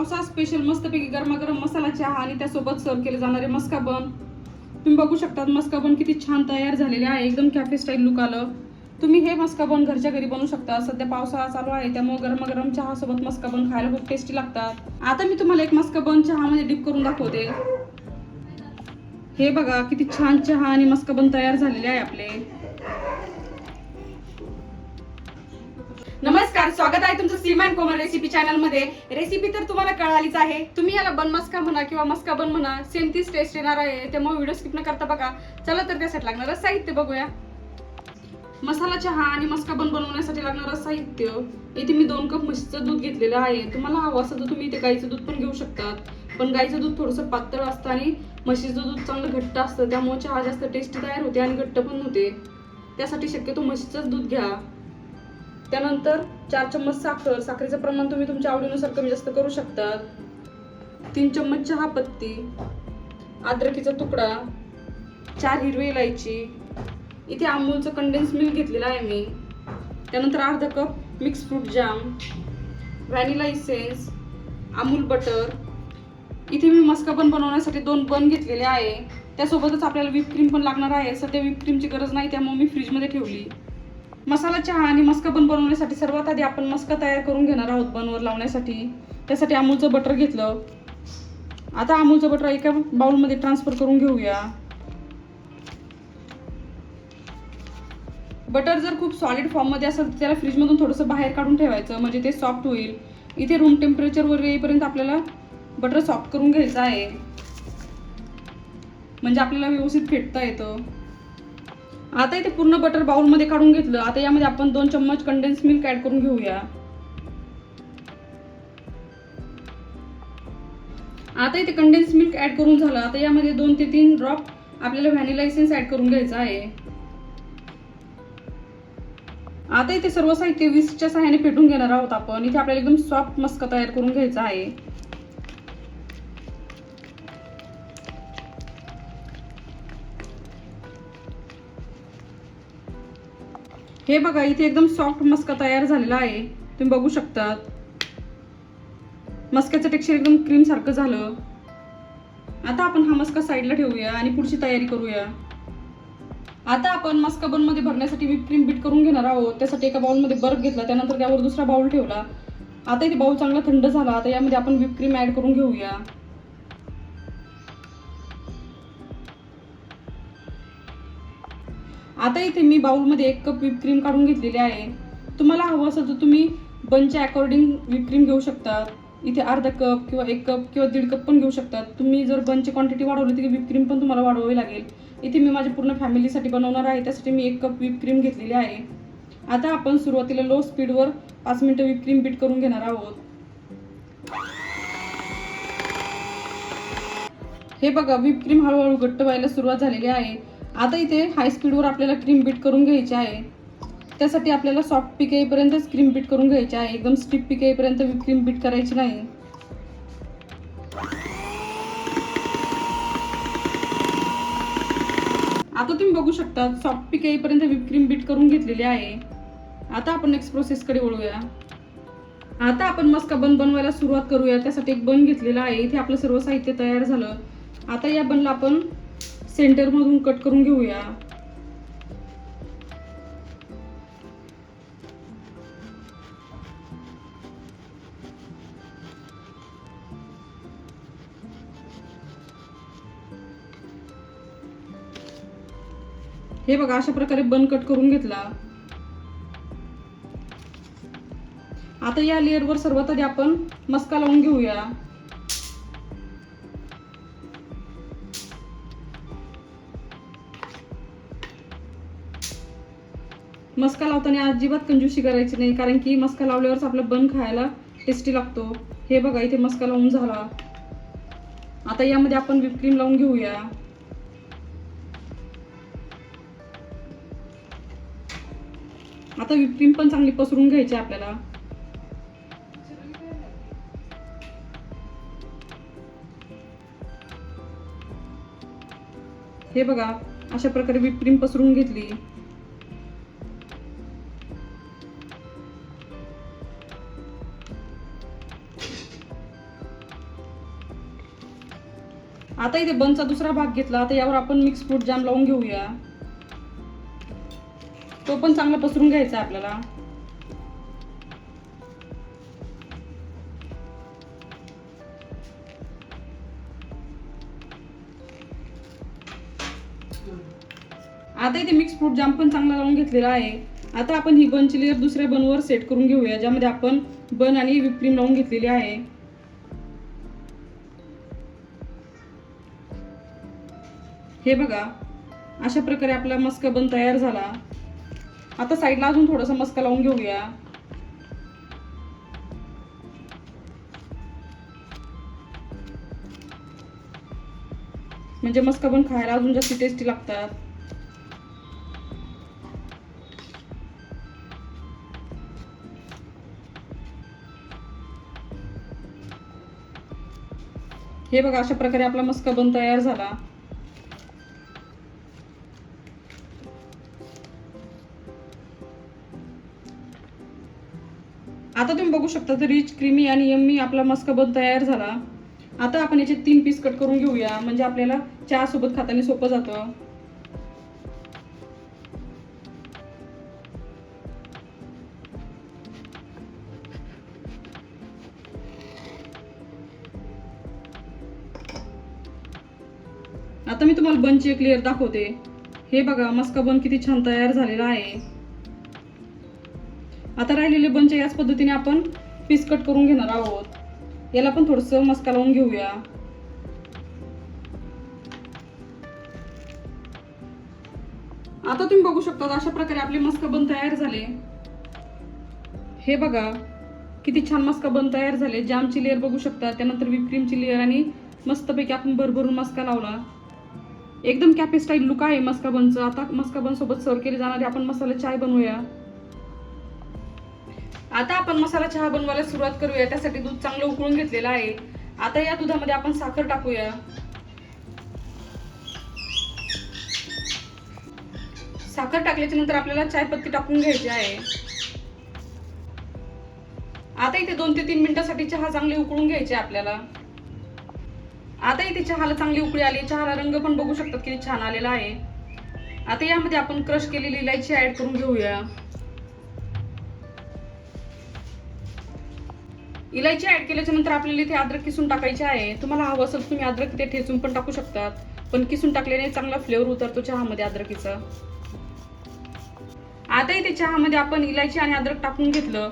पावसाळा स्पेशल मस्तपैकी गरमागरम मसाला चहा आणि त्यासोबत सर्व केले जाणारे मस्का बन. तुम्ही बघू शकता मस्का बन किती छान तयार झालेले आहे. एकदम कॅफे स्टाईल लुक आलं. तुम्ही हे मस्का बन घरच्या घरी बनवू शकता. सध्या पावसाळा चालू आहे त्यामुळे गरमागरम चहा सोबत मस्का बन खायला खूप टेस्टी लागतात. आता मी तुम्हाला एक मस्का बन चहामध्ये डिप करून दाखवते. हे बघा किती छान चहा आणि मस्का बन तयार झालेले आहे आपले. नमस्कार, स्वागत आहे तुमचं सीमा अँड कोमल रेसिपी चॅनल मध्ये. रेसिपी तर तुम्हाला कळालीच आहे. तुम्ही याला बन मस्का म्हणा किंवा मस्का बन म्हणा, सेम तीच टेस्ट येणार आहे. त्यामुळे व्हिडिओ स्किप न करता बघा. चला तर त्यासाठी लागणारं साहित्य बघूया. मसाला चहा आणि मस्का बन बनवण्यासाठी लागणारं साहित्य. इथे मी 2 कप म्हशीचं दूध घेतलेलं आहे. तुम्हाला हवं असं तर तुम्ही इथे गाईचं दूध पण घेऊ शकतात, पण गाईचं दूध थोडंसं पातळ असतं आणि म्हशीचं दूध चांगलं घट्ट असतं. त्यामुळे चहा जास्त टेस्टी तयार होते आणि घट्ट पण होते. त्यासाठी शक्यतो म्हशीचंच दूध घ्या. त्यानंतर 4 चम्मच साखर. साखरेचं प्रमाण तुम्ही तुमच्या आवडीनुसार कमी जास्त करू शकता. 3 चम्मच चहा पत्ती, अद्रकीचा तुकडा, 4 हिरवी इलायची. इथे अमूलचं कंडेन्स मिल्क घेतलेलं आहे मी. त्यानंतर अर्धा कप मिक्स फ्रूट जाम, व्हॅनिला इसेन्स, अमूल बटर. इथे मी मस्का बन बनवण्यासाठी 2 बन घेतलेले आहे. त्यासोबतच आपल्याला व्हिप क्रीम पण लागणार आहे. सध्या व्हिप क्रीमची गरज नाही त्यामुळे मी फ्रीजमध्ये ठेवली. मसाला चहा आणि मस्का बन बनवण्यासाठी सर्वात आधी आपण मस्का तयार करून घेणार आहोत बनवर लावण्यासाठी. त्यासाठी अमूलचं बटर घेतलं. आता अमूलचं बटर एका बाउलमध्ये ट्रान्सफर करून घेऊया. बटर जर खूप सॉलिड फॉर्ममध्ये असेल तर त्याला फ्रीजमधून थोडंसं बाहेर काढून ठेवायचं, म्हणजे ते सॉफ्ट होईल. इथे रूम टेम्परेचरवर येईपर्यंत आपल्याला बटर सॉफ्ट करून घ्यायचं आहे, म्हणजे आपल्याला व्यवस्थित फेटता येतं. आता इथे पूर्ण बटर बाउलमध्ये काढून घेतलं. आता यामध्ये आपण 2 चम्मच कंडेन्स मिल्क ऍड करून घेऊया. आता इथे कंडेन्स मिल्क ऍड करून झालं. आता यामध्ये 2 ते 3 ड्रॉप आपल्याला व्हॅनिला इसेन्स ऍड करून घ्यायचं आहे. आता इथे सर्व साहित्य विस्कच्या सहाय्याने फेटून घेणार आहोत आपण. इथे आपल्याला एकदम सॉफ्ट मस्का तयार करून घ्यायचा आहे. हे बघा इथे एकदम सॉफ्ट मस्का तयार झालेला आहे. तुम्ही बघू शकता मस्क्याचं टेक्स्चर एकदम क्रीम सारखं झालं. आता आपण हा मस्का साईडला ठेवूया आणि पुढची तयारी करूया. आता आपण मस्का बन मध्ये भरण्यासाठी व्हिप क्रीम बीट करून घेणार आहोत. त्यासाठी एका बाउलमध्ये बर्फ घेतला, त्यानंतर त्यावर दुसरा बाउल ठेवला. आता इथे बाउल चांगला थंड झाला. आता यामध्ये आपण व्हिप क्रीम ऍड करून घेऊया. आता इथे मी बाउलमध्ये 1 कप व्हिप क्रीम काढून घेतलेली आहे. तुम्हाला हवं असेल तर तुम्ही बनच्या अकॉर्डिंग व्हिप क्रीम घेऊ शकता. इथे अर्धा कप किंवा 1 कप किंवा 1.5 कप पण घेऊ शकतात. तुम्ही जर बनची क्वांटिटी वाढवली तर व्हिप क्रीम पण तुम्हाला वाढवावी लागेल. इथे मी माझ्या पूर्ण फॅमिलीसाठी बनवणार आहे, त्यासाठी मी 1 कप व्हिप क्रीम घेतलेली आहे. आता आपण सुरुवातीला लो स्पीडवर 5 मिनिटं व्हिप क्रीम बीट करून घेणार आहोत. हे बघा व्हिप क्रीम हळूहळू घट्ट व्हायला सुरुवात झालेली आहे. आता इथे हाय स्पीडवर आपल्याला क्रीम बीट करून घ्यायची आहे. त्यासाठी आपल्याला सॉफ्ट पीक येईपर्यंतच क्रीम बीट करून घ्यायची आहे. एकदम स्टिफ पीक येईपर्यंत व्हिप क्रीम बीट करायची नाही. आता तुम्ही बघू शकता सॉफ्ट पीक येईपर्यंत व्हिप क्रीम बीट करून घेतलेली आहे. आता आपण नेक्स्ट प्रोसेसकडे वळूया. आता आपण मस्का बन बनवायला सुरुवात करूया. त्यासाठी एक बन घेतलेला आहे. इथे आपलं सर्व साहित्य तयार झालं. आता या बनला आपण सेंटरमधून कट करून घेऊया. हे बघा अशा प्रकारे बन कट करून घेतला. आता या लेअरवर सर्वात आधी आपण मस्का लावून घेऊया. मस्का लावताना अजिबात कंजूसी करायची नाही, कारण की मस्का लावल्यावरच आपलं बन खायला टेस्टी लागतो. हे बघा इथे मस्का लावून झाला. आता यामध्ये आपण व्हिप क्रीम लावून घेऊया. आता व्हिप क्रीम पण चांगली पसरून घ्यायची आपल्याला. हे बघा अशा प्रकारे व्हिप क्रीम पसरून घेतली. आता इथे बनचा दुसरा भाग घेतला. आता यावर आपण मिक्स फ्रूट जाम लावून घेऊया. तो पण चांगला पसरून घ्यायचा आपल्याला. आता इथे मिक्स फ्रूट जाम पण चांगला लावून घेतलेला आहे. आता आपण ही बनची लेअर दुसऱ्या बनवर सेट करून घेऊया, ज्यामध्ये आपण बन आणि व्हिप क्रीम लावून घेतलेली आहे. हे बघा, अशा प्रकारे आपला मस्का बन तयार झाला. आता साईडला अजून थोडासा मस्का लावून घेऊया. म्हणजे मस्का बन खायला अजून जास्त टेस्टी लागतात. हे बघा, अशा प्रकारे आपला मस्का बन तयार झाला. आता तुम्ही बघू शकता तर रिच, क्रीमी आणि यम्मी आपला मस्का बन तयार झाला. आता आपण याचे 3 पीस कट करून घेऊया, म्हणजे आपल्याला चहा सोबत खाताना सोपं जातं. आता मी तुम्हाला बनची एक लेअर दाखवते. हे बघा, मस्का बन किती छान तयार झालेला आहे. आता राहिलेले बनचे याच पद्धतीने आपण पीस कट करून घेणार आहोत. याला पण थोडंसं मस्का लावून घेऊया. आता तुम्ही बघू शकता अशा प्रकारे आपले मस्का बन तयार झाले. हे बघा, किती छान मस्का बन तयार झाले. जामची लेअर बघू शकता, त्यानंतर व्हिप क्रीमची लेअर आणि मस्तपैकी आपण भरभरून मस्का लावला. एकदम कॅफे स्टाईल लुक आहे मस्का बनचा. आता मस्का बन सोबत सर्व केले जाणारे आपण मसाला चाय बनवूया. आता आपण मसाला चहा बनवायला सुरुवात करूया. त्यासाठी दूध चांगलं उकळून घेतलेलं आहे. आता या दुधामध्ये आपण साखर टाकूया. साखर टाकल्याच्या नंतर आपल्याला चायपत्ती टाकून घ्यायची आहे. आता इथे 2 ते 3 मिनिटांसाठी चहा चांगली उकळून घ्यायची आपल्याला. आता इथे चहाला चांगली उकळी आली. चहाला रंग पण बघू शकतात किती छान आलेला आहे. आता यामध्ये आपण क्रश केलेली इलायची ऍड करून घेऊया. इलायची ऍड केल्याच्या नंतर आपल्याला इथे अद्रक किसून टाकायची आहे. तुम्हाला हवं असेल तुम्ही अद्रक इथे ठेचून पण टाकू शकतात, पण किसून टाकल्याने चांगला फ्लेवर उतरतो चहामध्ये अद्रकीचा. आता इथे चहामध्ये आपण इलायची आणि अद्रक टाकून घेतलं.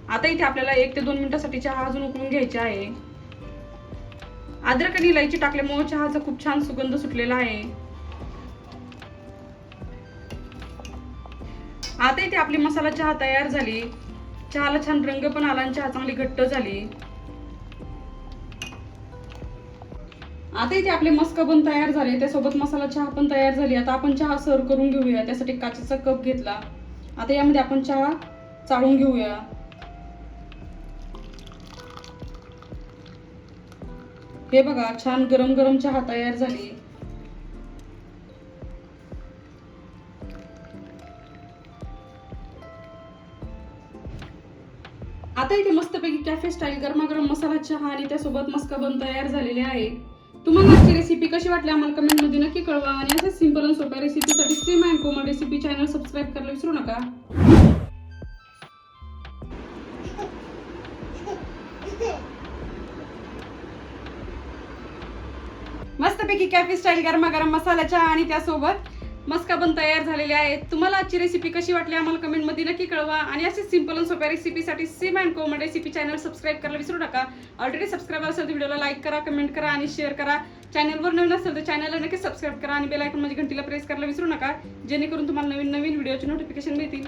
आता इथे आपल्याला 1 ते 2 मिनिटांसाठी चहा अजून उकळून घ्यायची आहे. अद्रक आणि इलायची टाकल्यामुळे चहाचा खूप छान सुगंध सुटलेला आहे. आता इथे आपली मसाला चहा तयार झाली. चहाला छान रंग पण आला आणि चहा चांगली घट्ट झाली. आता इथे आपले मस्का बन तयार झाले. त्यासोबत मसाला चहा पण तयार झाली. आता आपण चहा सर्व करून घेऊया. त्यासाठी काचेचा कप घेतला. आता यामध्ये आपण चहा चाळून घेऊया. हे बघा, छान गरम गरम चहा तयार झाली. आता इथे मस्तपैकी कॅफे स्टाईल गरमागरम मसाला चहा आणि त्यासोबत मस्का बन तयार झालेले आहे. तुम्हाला आजची रेसिपी कशी वाटली आम्हाला कमेंट मध्ये नक्की कळवा. आणि अशा सिंपल आणि सोप्या रेसिपीसाठी stream and Komal recipe channel subscribe करायला विसरू नका. मस्तपैकी कॅफे स्टाईल गरमागरम मसाला चहा आणि त्यासोबत मस्का बन तयार झालेले आहेत. तुम्हाला आजची रेसिपी कशी वाटली आम्हाला कमेंट मध्ये नक्की कळवा. आणि असे सिंपल आणि सोप्या रेसिपीसाठी stream and Komal recipe channel subscribe करायला विसरू नका. ऑलरेडी सबस्क्राईब असेल तर व्हिडिओला लाईक करा, कमेंट करा आणि शेअर करा. चॅनलवर नवीन असेल तर चॅनलला नक्की सबस्क्राईब करा आणि बेल आयकॉन मध्ये घंटीला प्रेस करायला विसरू नका, जेणेकरून तुम्हाला नवीन नवीन व्हिडिओचे नोटिफिकेशन मिळतील.